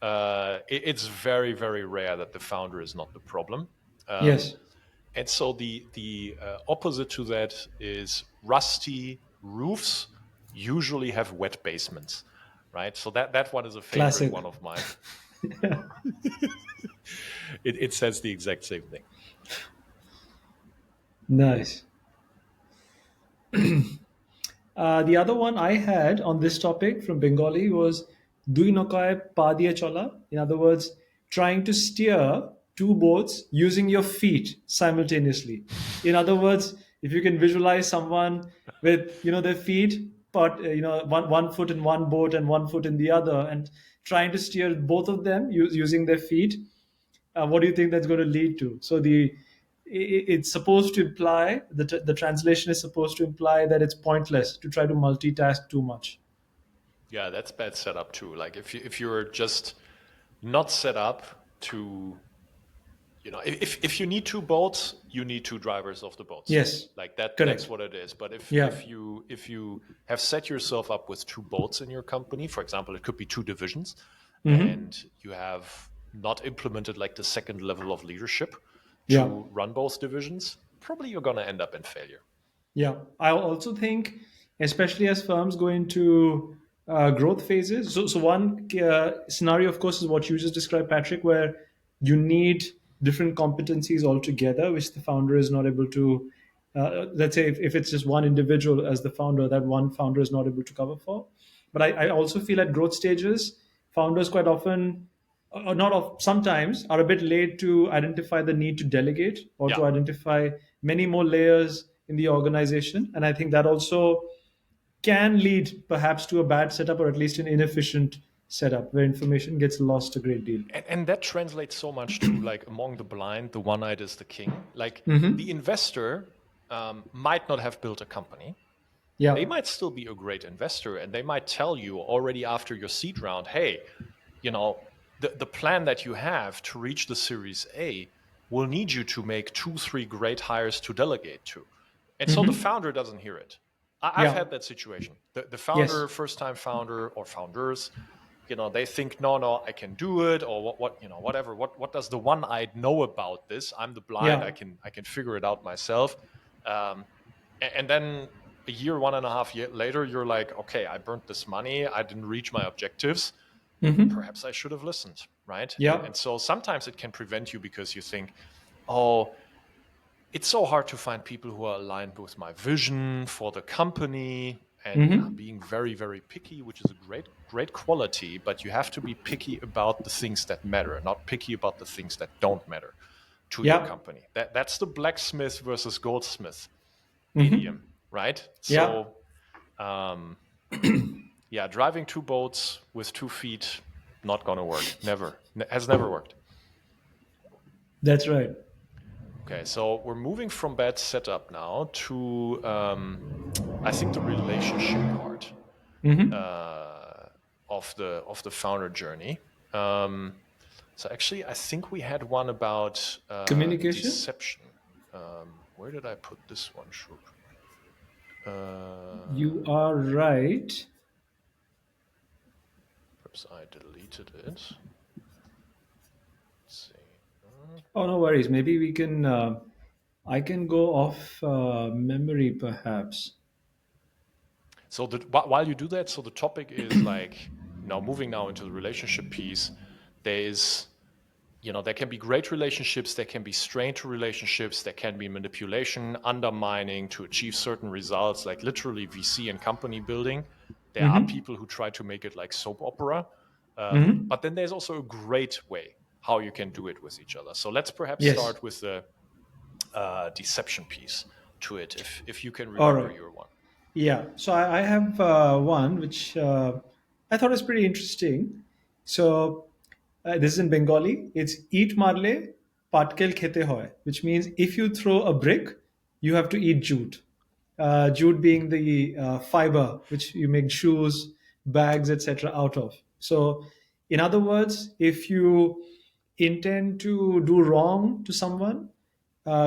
it's very, very rare that the founder is not the problem. Um, Yes. and so the opposite to that is rusty roofs usually have wet basements, right? So that one is a favorite Classic. one of mine. It says the exact same thing. Nice. The other one I had on this topic from Bengali was Dui Nokai Pa Diye Chola. In other words, trying to steer two boats using your feet simultaneously. In other words, if you can visualize someone with their feet, but one foot in one boat and one foot in the other, and trying to steer both of them using their feet, what do you think that's going to lead to? So it's supposed to imply the translation is supposed to imply that it's pointless to try to multitask too much. Yeah, that's bad setup too. Like if you're just not set up to if you need two boats, you need two drivers of the boats. Yes, Like that's correct. what it is. But if Yeah. if you if you have set yourself up with two boats in your company, for example, it could be two divisions, Hmm. and you have not implemented like the second level of leadership Yeah. to run both divisions, probably you're going to end up in failure. Yeah, I also think, especially as firms go into growth phases. So one scenario, of course, is what you just described, Patrick, where you need different competencies altogether, which the founder is not able to. Let's say if it's just one individual as the founder, that one founder is not able to cover for. But I also feel at growth stages, founders quite often, or not of sometimes, are a bit late to identify the need to delegate or Yeah. to identify many more layers in the organization. And I think that also can lead perhaps to a bad setup or at least an inefficient setup where information gets lost a great deal. And that translates so much to like among the blind, the one-eyed is the king. Like the Hmm. investor might not have built a company. They Yeah. might still be a great investor, and they might tell you already after your seed round, hey, you know, the plan that you have to reach the Series A will need you to make two, three great hires to delegate to. And so the Hmm. founder doesn't hear it. I've Yeah. had that situation. The Yes. founder, first time founder or founders, they think, no, I can do it, or whatever. What does the one-eyed know about this? I'm the blind. I Yeah. can figure it out myself. Um, and then a year, 1.5 years later, you're like, okay, I burnt this money. I didn't reach my objectives. Hmm. Perhaps I should have listened, right? And Yeah. and so sometimes it can prevent you because you think, oh, it's so hard to find people who are aligned with my vision for the company. And I'm Hmm. being very, very picky, which is a great quality, but you have to be picky about the things that matter, not picky about the things that don't matter to your Yeah. company. That's the blacksmith versus goldsmith idiom, Hmm. right? Yeah. So, um, yeah, driving two boats with 2 feet, not gonna work. Never. Has never worked. That's right. Okay, so we're moving from that setup now to, I think, the relationship part Hmm. uh, of the founder journey. So actually, I think we had one about Communication. deception. Where did I put this one, Shub? You are right. Perhaps I deleted it. Let's see. Oh, no worries. Maybe we can. I can go off memory, perhaps. So while you do that, so the topic is like now moving now into the relationship piece. There is, there can be great relationships, there can be strained to relationships, there can be manipulation, undermining to achieve certain results, like literally VC and company building. There are Hmm. people who try to make it like soap opera, Hmm. but then there's also a great way how you can do it with each other. So let's perhaps Yes. start with the deception piece to it, if you can All remember right. your one. Yeah. So I have one which I thought was pretty interesting. So this is in Bengali. It's eat marle patkel khete hoy, which means if you throw a brick, you have to eat jute. Jute being the fiber which you make shoes, bags, etc. out of. So, in other words, if you intend to do wrong to someone,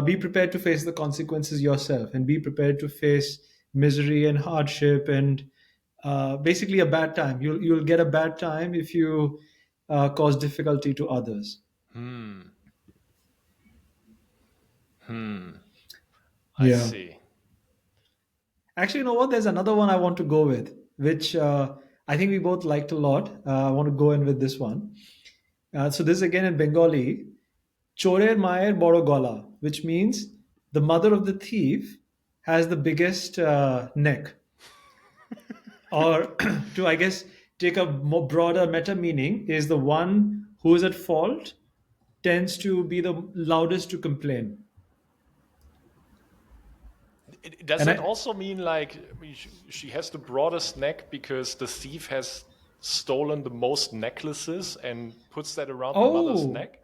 be prepared to face the consequences yourself and be prepared to face misery and hardship and basically a bad time. You'll get a bad time if you cause difficulty to others. Hmm. Hmm. I Yeah. see. Actually, you know what? There's another one I want to go with, which I think we both liked a lot. I want to go in with this one. So this is again in Bengali, Chorer Mayer Boro Gola, which means the mother of the thief has the biggest neck. Or to, I guess, take a more broader meta meaning, is the one who is at fault tends to be the loudest to complain. Does And it I, also mean like she has the broadest neck because the thief has stolen the most necklaces and puts that around the mother's oh, neck?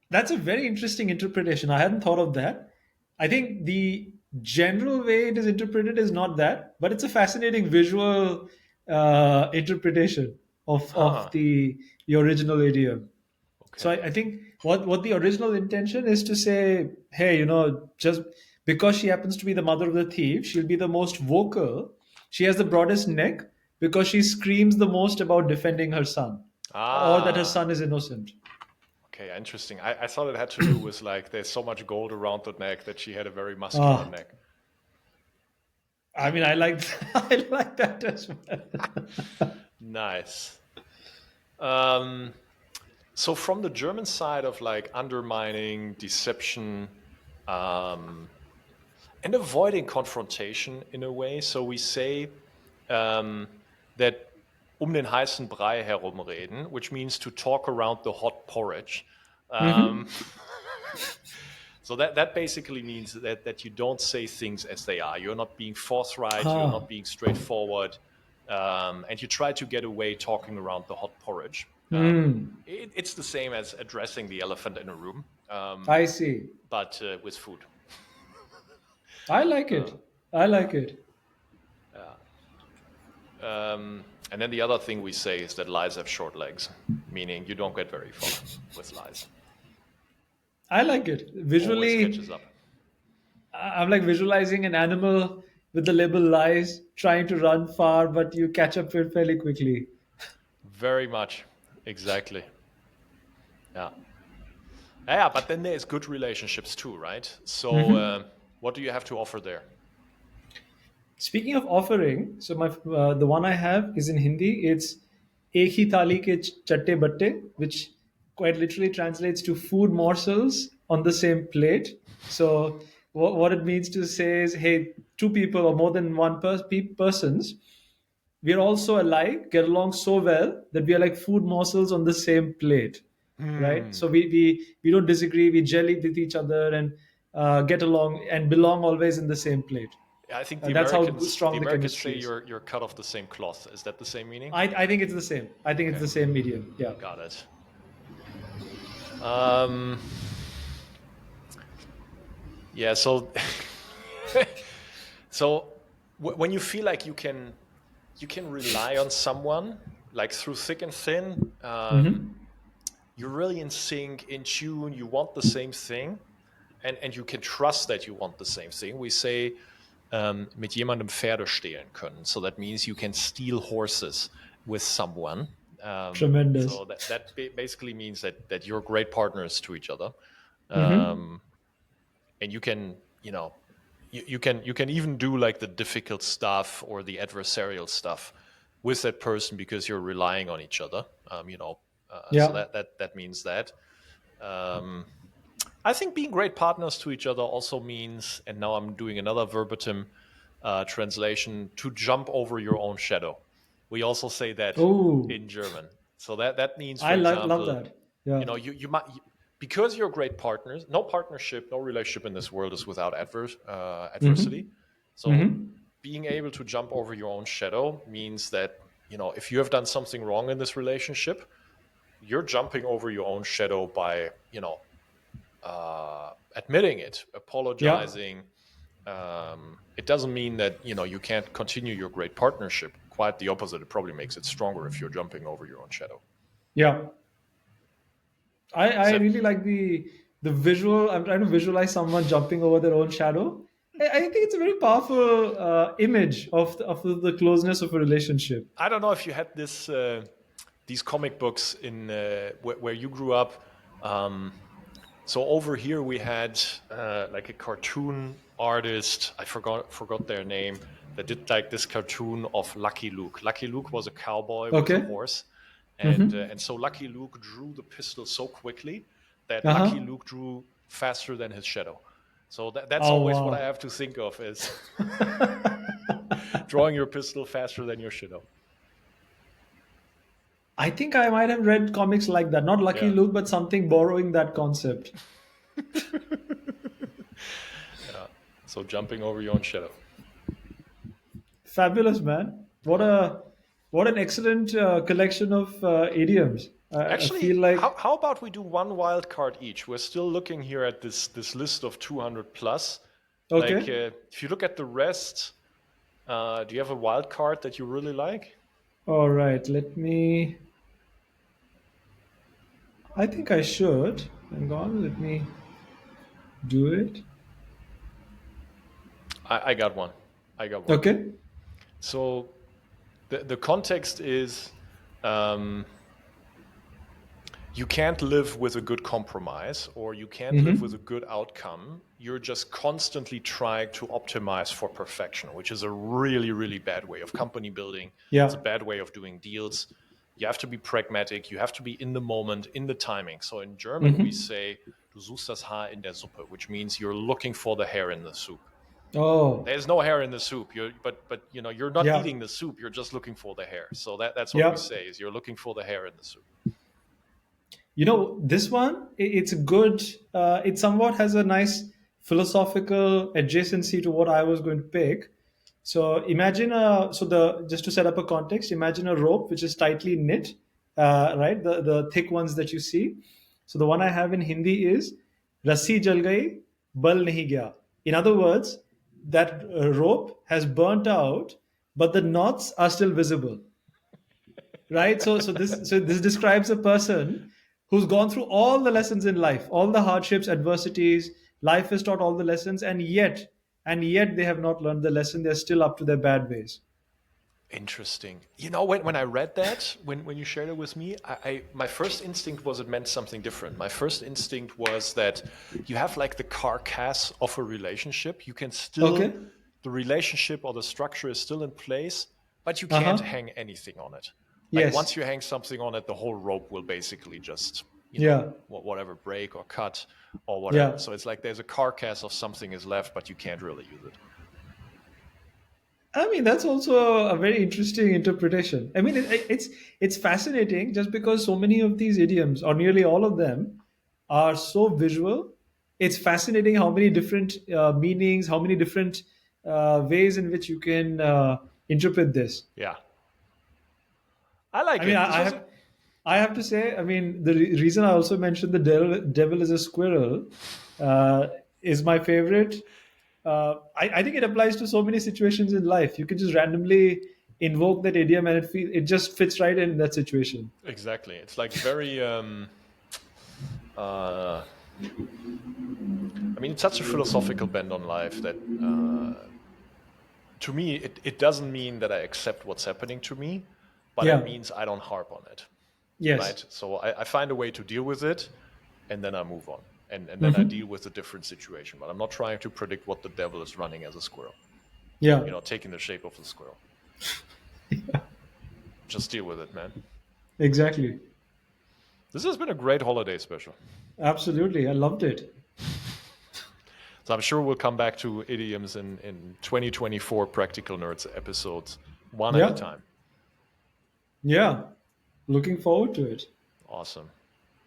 that's a very interesting interpretation. I hadn't thought of that. I think the general way it is interpreted is not that, but it's a fascinating visual interpretation of Huh. the original idiom. So Okay. I think what the original intention is to say, hey, just because she happens to be the mother of the thief, she'll be the most vocal. She has the broadest neck because she screams the most about defending her son, or that her Ah, son is innocent. okay, interesting. I thought it had to do with like there's so much gold around the neck that she had a very muscular Ah, neck. I mean, I like I like that as well. Nice. Um, so from the German side of like undermining, deception, um, and avoiding confrontation in a way, so we say that den heißen Brei herumreden, which means to talk around the hot porridge. Um, Hmm. so that basically means that you don't say things as they are. You're not being forthright. You're Ah. not being straightforward, and you try to get away talking around the hot porridge. Hmm. It's the same as addressing the elephant in a room, I see. but with food. I like Uh, it. I like it. yeah. And then the other thing we say is that lies have short legs, meaning you don't get very far with lies. I like it. Always Visually, catches up. I'm like visualizing an animal with the label lies trying to run far, but you catch up to it fairly quickly. Very much. Exactly. Yeah. Yeah, but then there's good relationships too, right? So, what do you have to offer there? Speaking of offering, so the one I have is in Hindi. It's "Ek hi thali ke chatte batte," which quite literally translates to "food morsels on the same plate." So what it means to say is, hey, two people or more than one persons, we're also alike, get along so well that we are like food morsels on the same plate, right? Hmm. So we don't disagree, we jelly with each other and get along and belong always in the same plate. Yeah, I think That's how The strong the Americans chemistry say is. you're cut off the same cloth. Is that the same meaning? I think it's the same. I think it's Okay, the same medium. Yeah. got it. Um, yeah. So, so when you feel like you can rely on someone like through thick and thin, Hmm. you're really in sync, in tune. You want the same thing, and you can trust that you want the same thing. We say mit jemandem Pferde stehlen können. So that means you can steal horses with someone. Tremendous. So basically means that you're great partners to each other, Hmm. um, and you can you can even do like the difficult stuff or the adversarial stuff with that person because you're relying on each other. So Yeah. that means that. Um, I think being great partners to each other also means, and now I'm doing another verbatim translation, to jump over your own shadow. We also say that Oh, in German. So that means, I for love example, that. Yeah. you might because you're great partners. No partnership, no relationship in this world is without adversity. Hmm. So Hmm. being able to jump over your own shadow means that if you have done something wrong in this relationship, you're jumping over your own shadow by admitting it, Yeah. apologizing. It doesn't mean that you can't continue your great partnership. Quite the opposite. It probably makes it stronger if you're jumping over your own shadow. Yeah. I Is that really like the visual. I'm trying to visualize someone jumping over their own shadow. I think it's a very powerful image of the closeness of a relationship. I don't know if you had these comic books in where you grew up. Um, so over here we had like a cartoon artist. I forgot their name that did like this cartoon of Lucky Luke. Lucky Luke was a cowboy with a Okay. horse, Mm-hmm. and so Lucky Luke drew the pistol so quickly that Uh Lucky huh. Luke drew faster than his shadow. So that's Oh always what I wow. have to think of is drawing your pistol faster than your shadow. I think I might have read comics like that. Not Lucky Yeah. Luke, but something borrowing that concept. Yeah. So jumping over your own shadow. Fabulous, man. Yeah. What an excellent collection of idioms. I Actually, feel like how about we do one wild card each? We're still looking here at this list of 200 plus. Like, okay. if you look at the rest, do you have a wild card that you really like? All right. Let me. I think I should. Hang on, let me do it. I got one. I got one. Okay. So the context is um, you can't live with a good compromise or you can't live with a good outcome. You're just constantly trying to optimize for perfection, which is a really, really bad way of company building. It's a Yeah. bad way of doing deals. You have to be pragmatic. You have to be in the moment, in the timing. So in German, we say, du suchst das Haar in der Suppe, which means you're looking for the hair in the soup. Oh, There's no hair in the soup. But you're not yeah. eating the soup. You're just looking for the hair. So that's what we Yeah. say is you're looking for the hair in the soup. This one, it's a good, it somewhat has a nice philosophical adjacency to what I was going to pick. So just to set up a context, imagine a rope which is tightly knit, right? The thick ones that you see. So the one I have in Hindi is Rassi jal gayi, bal nahi gaya. In other words, that rope has burnt out, but the knots are still visible, right? So this describes a person who's gone through all the lessons in life, all the hardships, adversities. Life has taught all the lessons, and yet they have not learned the lesson. They're still up to their bad ways. Interesting. When I read that, when you shared it with me, my first instinct was it meant something different. My first instinct was that you have like the carcass of a relationship. You can still, Okay. the relationship or the structure is still in place, but you Uh can't huh. hang anything on it. Like once Yes. you hang something on it, the whole rope will basically just, Yeah. whatever, break or cut or whatever. Yeah. So it's like there's a carcass of something is left, but you can't really use it. I mean, that's also a very interesting interpretation. I mean, it's fascinating just because so many of these idioms, or nearly all of them, are so visual. It's fascinating how many different meanings, how many different ways in which you can interpret this. Yeah. I like I mean, it. I, This I was have I have to say, I mean, the reason I also mentioned the devil is a squirrel uh, is my favorite. I think it applies to so many situations in life. You can just randomly invoke that idiom, and it just fits right in that situation. exactly. It's like very uh, I mean, it's such a philosophical bend on life that to me, it doesn't mean that I accept what's happening to me, but it Yeah. means I don't harp on it, Yes. right? So I find a way to deal with it, and then I move on. And then I deal with a different situation. But I'm not trying to predict what the devil is running as a squirrel, Yeah. taking the shape of the squirrel. Just deal with it, man. Exactly. This has been a great holiday special. Absolutely. I loved it. So I'm sure we'll come back to idioms in 2024 Practical Nerds episodes, one at a Yeah. time. Yeah. Looking forward to it. Awesome.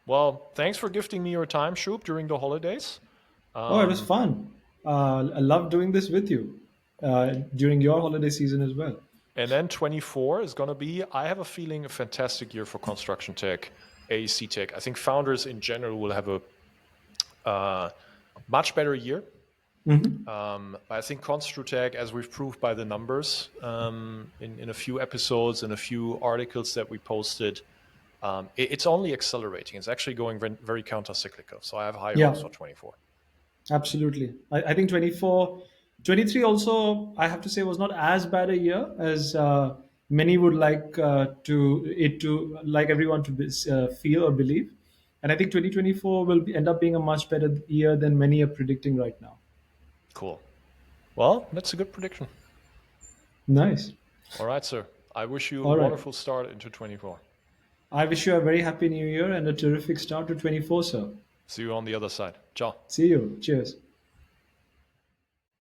Well, thanks for gifting me your time, Shub, during the holidays. Oh, it was Um, fun. I love doing this with you during your holiday season as well. and then 24 is going to be, I have a feeling, a fantastic year for construction tech, AEC tech. I think founders in general will have a uh, much better year. I think constru-tech, as we've proved by the numbers in a few episodes and a few articles that we posted, it's only accelerating. It's actually going very counter-cyclical. So I have high hopes Yeah. for 24. Absolutely. I think 24, 23 also, I have to say, was not as bad a year as many would like like everyone to feel or believe. And I think 2024 will end up being a much better year than many are predicting right now. Cool. Well, that's a good prediction. Nice. All right, sir. I wish you a All right. wonderful start into 24. I wish you a very happy new year and a terrific start to 24, sir. See you on the other side. Ciao. See you. Cheers.